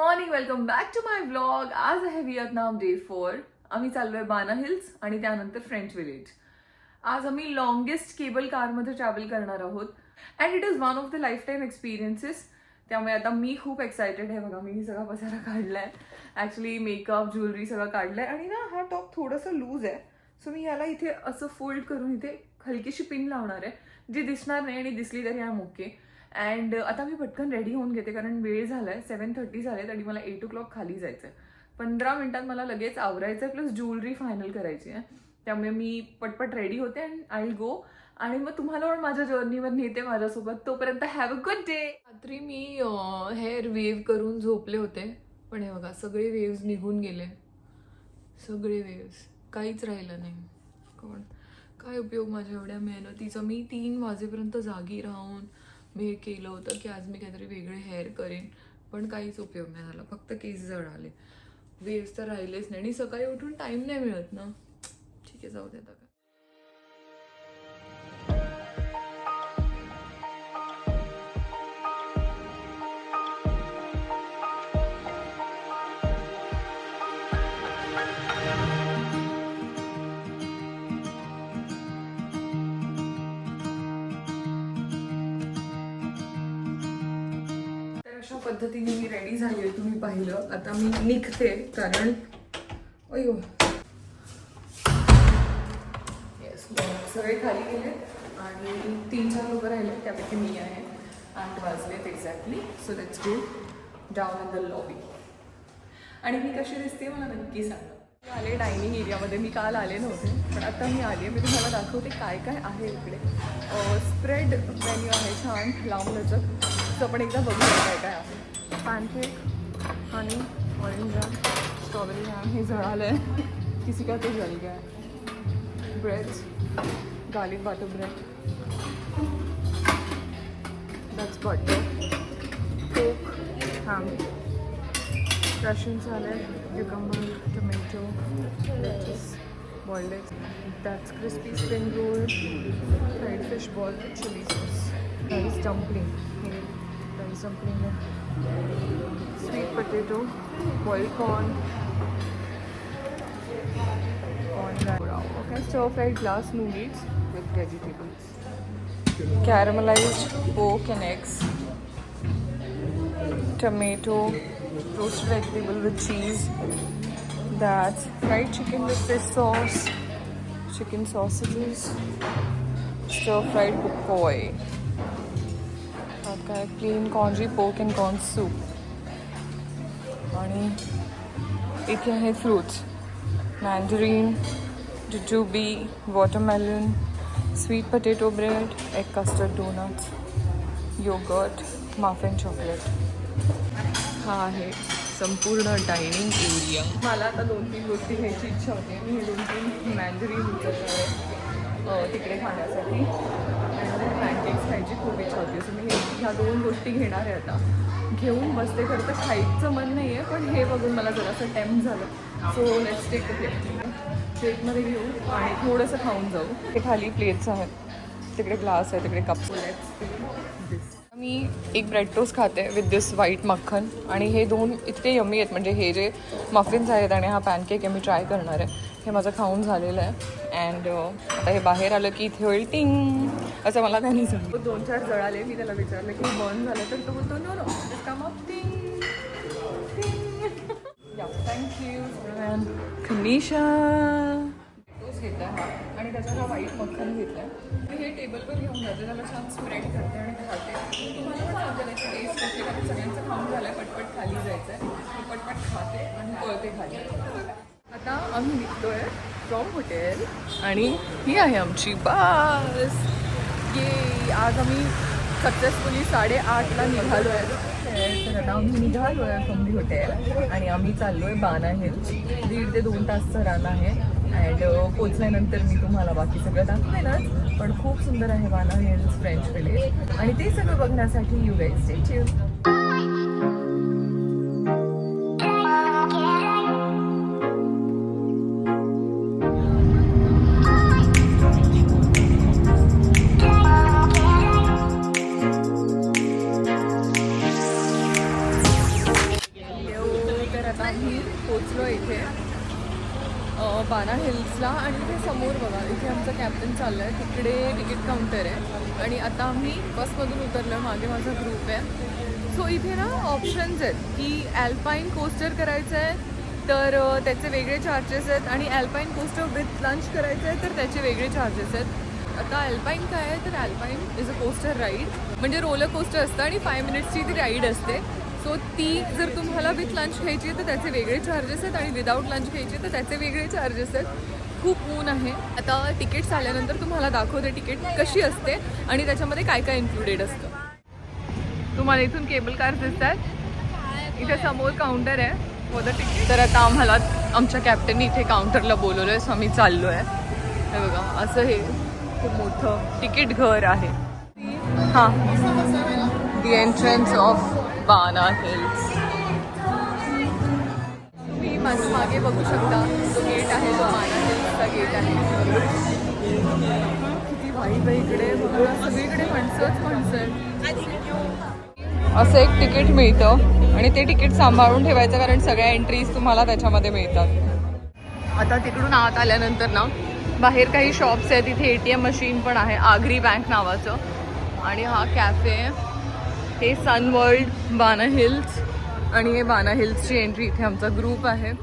Morning, welcome back to my vlog. आज आहे Vietnam day 4. आम्ही चाललोय बाना हिल्स आणि त्यानंतर फ्रेंच विलेज. आज आम्ही लॉंगेस्ट केबल कारमध्ये ट्रॅव्हल करणार आहोत and it is one of the life time experiences. त्यामुळे आता मी खूप एक्सायटेड आहे. बघा, मी सगळा पसारा काढलाय, ऍक्च्युली मेकअप ज्वेलरी सगळं काढलंय. आणि ना हा टॉप थोडंसं लूज आहे, सो मी याला इथे असं फोल्ड करून इथे हलकीशी पिन लावणार आहे, जी दिसणार नाही आणि दिसली तरी आय एम ओके. अँड आता मी पटकन रेडी होऊन घेते, कारण वेळ झालाय 7:30 झाले आणि मला 8 o'clock खाली जायचं आहे. 15 मिनिटात मला लगेच आवरायचं आहे, प्लस ज्वेलरी फायनल करायची आहे. त्यामुळे मी पटपट रेडी होते अँड आय विल गो. आणि मग तुम्हाला पण माझ्या जर्नीवर नेते माझ्यासोबत. तोपर्यंत हॅव अ गुड डे. रात्री मी हेअर वेव्ह करून झोपले होते, पण हे बघा सगळे वेव्स निघून गेले. सगळे वेव्स, काहीच राहिलं नाही. कोण काय उपयोग माझ्या एवढ्या मेहनतीचा. मी 3 वाजेपर्यंत जागी राहून मी हे केलं होतं की आज मी काहीतरी वेगळे हेअर करेन, पण काहीच उपयोग नाही झाला. फक्त केस जळाले, वेव्स तर राहिलेच नाही. आणि सकाळी उठून टाईम नाही मिळत ना. ठीक आहे, जाऊ दे आता. अशा पद्धतीने मी रेडी झाली आहे, तुम्ही पाहिलं. आता मी निघते, कारण अयो येस, सगळे खाली गेले आणि 3-4 लोक राहिले, त्यापैकी मी आहे. 8 वाजलेत exactly. So let's go down in the lobby. आणि मी कशी दिसते मला नक्की सांगा. मी आले डायनिंग एरियामध्ये. मी काल आले नव्हते, पण आता मी आले. मी तुम्हाला दाखवते काय काय आहे इकडे. स्प्रेड मेन्यू आहे, छान लांबलचक. तर आपण एकदा बघूया काय काय आहे. पॅनकेक, हनी, ऑरेंज जॅम, स्ट्रॉबेरी जॅम. हे जळालं आहे, किसी का तो जल गया है. Breads, garlic butter bread, that's butter, coke, ham, Russian salad, cucumber, tomato, lettuce, boiled eggs. That's crispy spring roll, fried fish ball, chili sauce, rice dumpling. Rice dumpling, sweet potato, boiled corn, okay, stir fried glass noodles with vegetables, caramelized pork and eggs, tomato, roasted vegetable with cheese. That's fried chicken with fish sauce, chicken sausages, stir fried bukoy. Okay, plain congee pork and corn soup. आणि इथे आहेत fruits: mandarin, jujube, watermelon, sweet potato bread, egg custard donuts, yogurt, muffin chocolate. हा आहे संपूर्ण dining area. मला आता 2-3 गोष्टी घ्यायची इच्छा होती. मी हे 2-3 मँडरीन उचलले तिकडे खाण्यासाठी. आणि मला पॅनकेक्स खायची खूप इच्छा होती, सो मी ह्या 2 गोष्टी घेणार आहे. आता घेऊन बसते. खरं तर खायचं मन नाही आहे, पण हे बघून मला जरासं टेम्प्ट झालं. So let's take the plate. प्लेटमध्ये घेऊ आणि थोडंसं खाऊन जाऊ. ते खाली प्लेट्स आहेत, तिकडे ग्लास आहे, तिकडे कप्स. मी एक ब्रेड टोस्ट खाते विथ दिस व्हाईट मक्खन. आणि हे 2 इतके यम्मी आहेत. म्हणजे हे जे मफिन्स आहेत आणि हा पॅनकेक आहे, मी ट्राय करणार आहे. हे माझं खाऊन झालेलं आहे. अँड आता हे बाहेर आलं की इथे होईल टिंग, असं मला काही नाही सांगितलं. 2-4 जळाले. मी त्याला विचारलं की बर्न झालं, तर तो बोलतो नो नो कम अप टिंग टिंग. या थँक्यू. अँड खनिशा टोस्ट घेतला आहे हा, आणि त्याच्यात हा व्हाईट मक्खन घेतला आहे. मी हे टेबलवर घेऊन जाते, त्याला छान स्प्रेड करते आणि खाते. तुम्हाला पण समजेल त्याची टेस्ट कशी, कारण सगळ्यांचं खाऊन झालं आहे. पटपट खाली जायचं आहे. मी पटपट खाते आणि पळते खाली. आता आम्ही निघतोय फ्रॉम हॉटेल आणि ही आहे आमची बस. ये आज आम्ही सक्सेसफुली 8:30ला निघालो आहे. तर आता आम्ही निघालो आहे फ्रॉम दी हॉटेल आणि आम्ही चाललो आहे बाना हिल्स. 1.5 ते 2 तासचं रन आहे. अँड पोचल्यानंतर मी तुम्हाला बाकी सगळं दाखवेनच. पण खूप सुंदर आहे बाना हिल्स फ्रेंच विलेज, आणि ते सगळं बघण्यासाठी यू गाईज स्टे ट्यून्ड. आम्ही पोचलो इथे बाना हिल्सला आणि इथे समोर बघा इथे आमचा कॅप्टन चालला आहे, तिकडे तिकीट काउंटर आहे आणि आता आम्ही बसमधून उतरलो, मागे माझा ग्रुप आहे. सो इथे ना ऑप्शन्स आहेत की ॲल्पाईन कोस्टर करायचं आहे तर त्याचे वेगळे चार्जेस आहेत आणि ॲल्पाईन कोस्टर विथ लंच करायचं आहे तर त्याचे वेगळे चार्जेस आहेत. आता ॲल्पाईन काय आहे तर ॲल्पाईन इज अ कोस्टर राईड, म्हणजे रोलर कोस्टर असतं आणि 5 मिनिट्सची ती राईड असते. सो ती जर तुम्हाला विथ लंच घ्यायची आहे तर त्याचे वेगळे चार्जेस आहेत आणि विदाऊट लंच घ्यायची तर त्याचे वेगळे चार्जेस आहेत. खूप ऊन आहे. आता तिकीट्स आल्यानंतर तुम्हाला दाखवते तिकीट कशी असते आणि त्याच्यामध्ये काय काय इन्क्लुडेड असतं. तुम्हाला इथून केबल कार्स दिसतात, इथे समोर काउंटर आहे फॉर द तिकीट. तर आता आम्हाला आमच्या कॅप्टननी इथे काउंटरला बोलवलं आहे, सो आम्ही चाललो आहे. हे बघा असं हे खूप मोठं तिकीट घर आहे. हां, द एंट्रन्स ऑफ बाना हिल्स. तुम्ही माझ्या मागे बघू शकता, जो गेट आहे तो बाना हिल्सचा गेट आहे. किती वाईट आहे इकडे बघा, सगळीकडे माणसंच आहेत. असं एक तिकीट मिळतं आणि ते तिकीट सांभाळून ठेवायचं कारण सगळ्या एंट्रीज तुम्हाला त्याच्यामध्ये मिळतात. आता तिकडून आत आल्यानंतर ना बाहेर काही शॉप्स आहेत, तिथे ATM मशीन पण आहे, आगरी बँक नावाचं. आणि हा कॅफे, हे सन वर्ल्ड बाना हिल्स आणि हे बाना हिल्सची एंट्री. इथे आमचा ग्रुप आहे.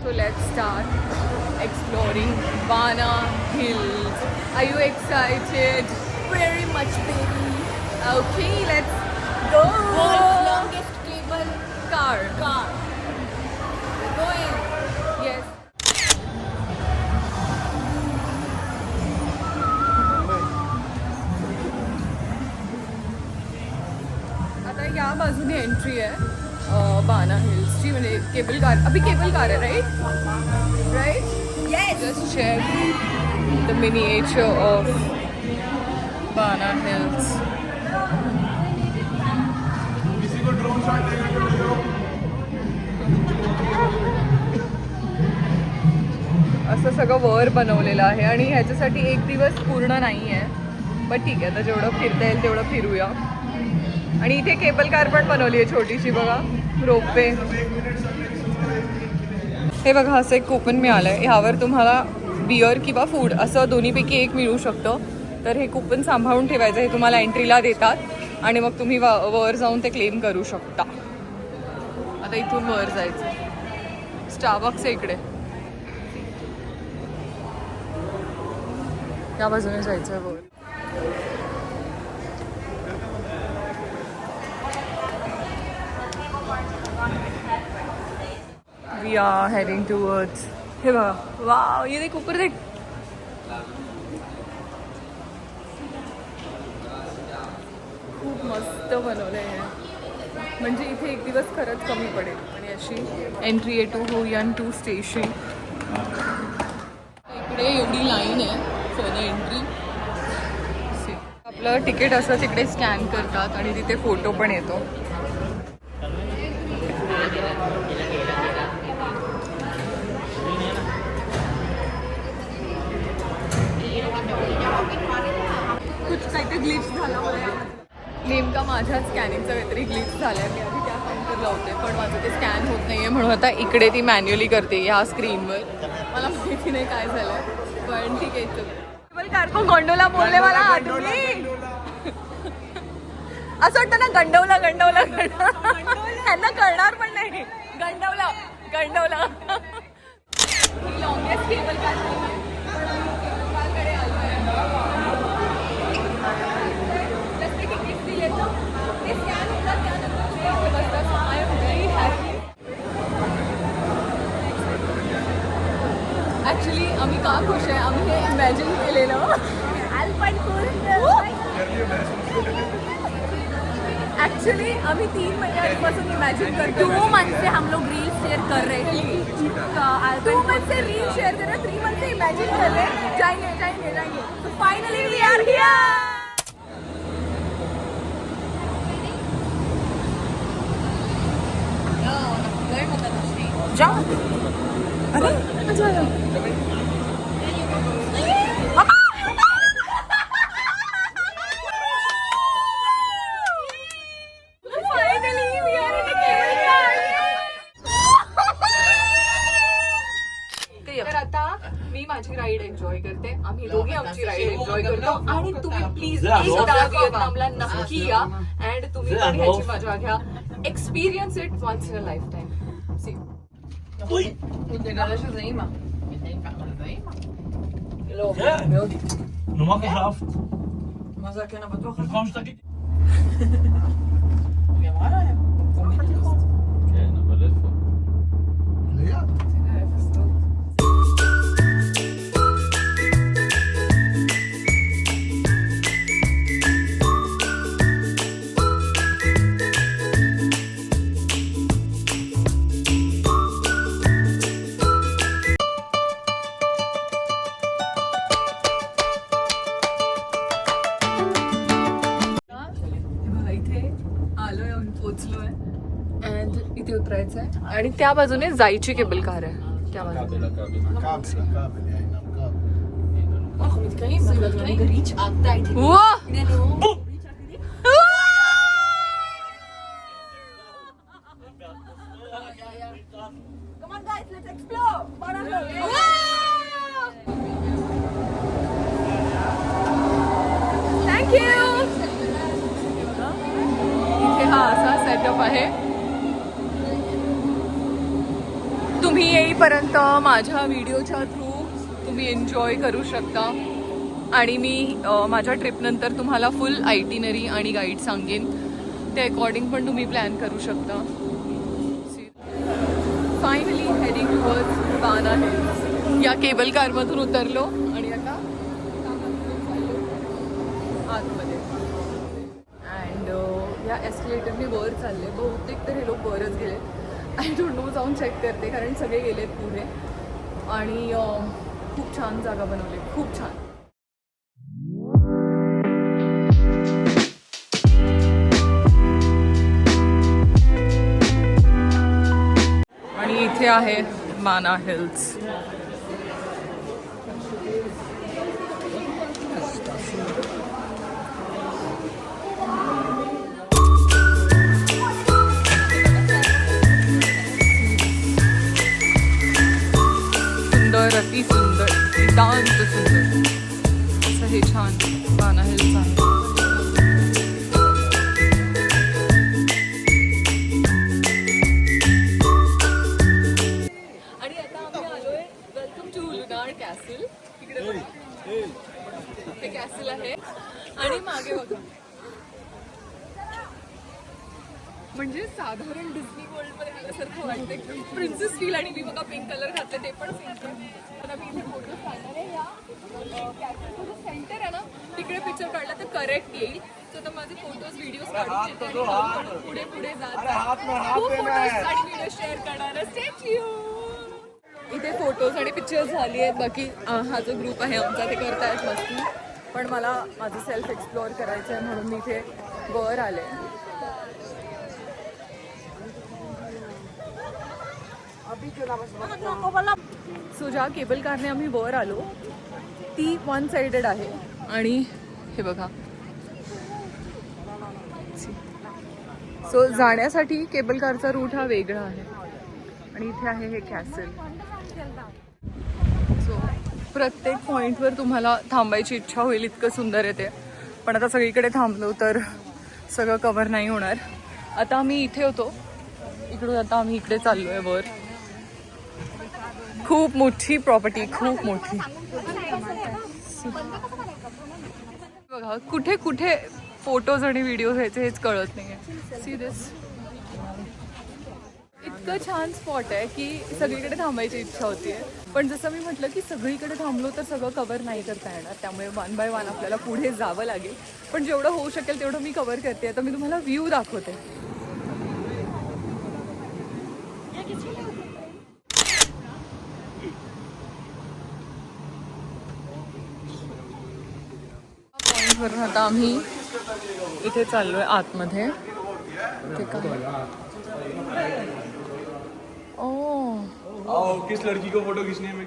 So let's start exploring Ba Na hills. Are you excited? Very much baby. Okay, let's go. World's longest cable car. Going. Yes. आता या बाजूने एंट्री आहे बाना हिल्सची, म्हणजे केबल कार. अभी केबल कार है, right? Yes. Just check the miniature of Bana Hills. असं सगळं वर बनवलेलं आहे आणि ह्याच्यासाठी एक दिवस पूर्ण नाही आहे, पण ठीक आहे, आता जेवढं फिरता येईल तेवढं फिरूया. आणि इथे केबल कार पण बनवली आहे छोटीशी बघा, रोपवे. हे बघा असं एक कूपन मिळालं आहे, ह्यावर तुम्हाला बिअर किंवा फूड असं दोन्हीपैकी एक मिळू शकतं. तर हे कूपन सांभाळून ठेवायचं, हे तुम्हाला एंट्रीला देतात आणि मग तुम्ही वर जाऊन ते क्लेम करू शकता. आता इथून वर जायचं, स्टारबक्स आहे इकडे, त्या बाजूने जायचं आहे वर. वी आर हेडिंग टुवर्ड्स, हे बघा, वाव, ये देख ऊपर देख. खूप मस्त बनवलं आहे, म्हणजे इथे एक दिवस खरंच कमी पडेल. आणि अशी एंट्री आहे टू हुयन 2 स्टेशन. इकडे एवढी लाईन आहे फॉर द एंट्री. आपलं तिकीट असं तिकडे स्कॅन करतात आणि तिथे फोटो पण येतो. कुछ काहीतरी ग्लिच झाला, नेमका माझ्या स्कॅनिंगचा काहीतरी ग्लिच झालाय. मी आधी त्या काउंटरला होते पण माझं ते स्कॅन होत नाहीये, म्हणून आता इकडे ती मॅन्युअली करते ह्या स्क्रीनवर. मला माहिती नाही काय झालंय, पण ठीक आहे. केबल कार को गोंडोला बोलले मला आदमी. असं वाटतं ना, गंडवला गंडवला त्यांना कळणार पण नाही. गंडवला गंडवला. ही लॉंगेस्ट केबल कार कडे आलो आहे. जसे तिकीट दिले तर ते स्कॅन होतात, त्यानंतर ते इथे बसतात. I am very happy. Actually आम्ही का खुश आहे, आम्ही हे इमॅजिन केलेलं. एक्चुअली अभी 3 महीने इमेजिन करते 2 मंथ से हम लोग रील शेयर कर रहे हैं. 2 मंथ से रील शेयर कर रहे हैं, 3 मंथ से इमेजिन कर रहे हैं. जाएंगे जाएंगे जाएंगे. So finally we are here. जाओ. अरे मजा आया. आमची राईड एन्जॉय करते, आम्ही दोघे आमची राईड एन्जॉय करतो. आणि तुम्ही प्लीज एकदा व्हिएतनामला नक्की या अँड तुम्ही पण ह्याची मजा घ्या. Experience it once in a life time. सी normaal gehaald. Maar zou ik naar wat toch gaan? Kwam stuk. Ja, maar ja. Kom je niet. Oké, nou wel even. Ja. पोचलोय अँड इथे उतरायचंय आणि त्या बाजूने जायची केबल कार आहे. त्या बाजूने थँक्यू. इथे हा असा सेटअप आहे. तुम्ही येईपर्यंत माझ्या व्हिडिओच्या थ्रू तुम्ही एन्जॉय करू शकता आणि मी माझ्या ट्रिपनंतर तुम्हाला फुल आयटिनरी आणि गाईड सांगेन. ते अकॉर्डिंग पण तुम्ही प्लॅन करू शकता. फायनली हेडिंग टुवर्ड्स बाना हिल्स. या केबल कारमधून उतरलो आणि आता आतमध्ये अँड या एस्केलेटरने वर चालले. बहुतेक तर हे लोक वरच गेले. आय डोंट नो, जाऊन चेक करते कारण सगळे गेलेत पुढे. आणि खूप छान जागा बनवली, खूप छान. आणि इथे आहे बाना हिल्स. सुंदर, अति सुंदर, नितांत सुंदर असं हे छान बाना हिल्स आहे. आणि आता आम्ही आलोय वेलकम टू लुनार कॅसल. इकडे हे कॅसल आहे आणि मागे बघा, म्हणजे साधारण डिस्नी वर्ल्ड मध्ये आल्यासारखं वाटतंय. Princess feel. आणि मी बघा पिंक कलर घातले ते पण आता मी इथे फोटो काढणार आहे. या कॅफेचं जो सेंटर आहे ना तिकडे पिक्चर काढला तर करेक्ट येईल. तर आता माझे फोटोज व्हिडिओज काढून पुढे पुढे जात खूप फोटोज आणि व्हिडिओ शेअर करणार आहे. Stay tuned. इथे फोटोज आणि पिक्चर्स झाली आहेत. बाकी हा जो ग्रुप आहे आमचा ते करतायत मस्ती. पण मला माझं सेल्फ एक्सप्लोअर करायचं आहे म्हणून मी इथे वर आले. सो ज्या केबल कारने आम्ही वर आलो ती वन साइडेड आहे. आणि हे बघा, सो जाण्यासाठी केबल कारचा रूट हा वेगळा आहे. आणि इथे आहे हे कॅसल. सो प्रत्येक पॉईंटवर तुम्हाला थांबायची इच्छा होईल, इतकं सुंदर आहे ते. पण आता सगळीकडे थांबलो तर सगळं कव्हर नाही होणार. आता आम्ही इथे होतो, इकडून आता आम्ही इकडे चाललोय वर. खूप मोठी प्रॉपर्टी, खूप मोठी. बघा कुठे कुठे फोटोज आणि व्हिडिओ घ्यायचे हेच कळत नाहीये. See this. इतकं छान स्पॉट आहे की सगळीकडे थांबायची इच्छा होतीये. पण जसं मी म्हटलं की सगळीकडे थांबलो तर सगळं कव्हर नाही करता येणार. त्यामुळे वन बाय वन आपल्याला पुढे जावं लागेल. पण जेवढं होऊ शकेल तेवढं मी कव्हर करते. आता मी तुम्हाला व्ह्यू दाखवते. पॉईंटवरून आता आम्ही इथे चाललोय आतमध्ये. किस लड़की को फोटो खींचने में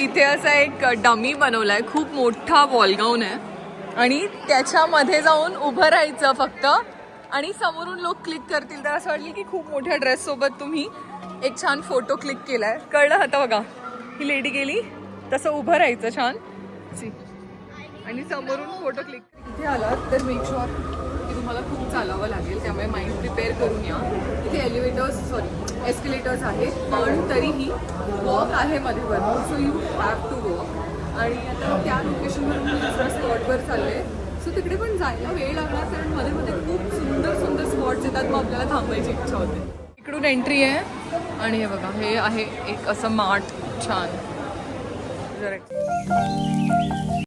इथे असा एक डमी बनवलाय. खूप मोठा वॉल गाऊन आहे आणि त्याच्यामध्ये जाऊन उभं राहायचं फक्त. आणि समोरून लोक क्लिक करतील तर असं वाटलं की खूप मोठ्या ड्रेस सोबत तुम्ही एक छान फोटो क्लिक केलाय. कळलं आता बघा, ही लेडी गेली तसं उभं राहायचं छान. सी. आणि समोरून फोटो क्लिक. इथे आलात तर मेक शुअर की तुम्हाला खूप चालावं लागेल, त्यामुळे माइंड प्रिपेअर करून या. इथे एस्केलेटर्स आहेत, पण तरीही वॉक आहे मध्ये भरपूर, so you have to walk. आणि आता त्या लोकेशनवर मी दुसऱ्या स्पॉटवर चालले, सो तिकडे पण जायला वेळ लागणार, कारण मध्ये मध्ये खूप सुंदर सुंदर स्पॉट्स येतात, मग आपल्याला थांबायची इच्छा होते. इकडून एंट्री आहे आणि हे बघा, हे आहे एक असं मार्ट छान. जरा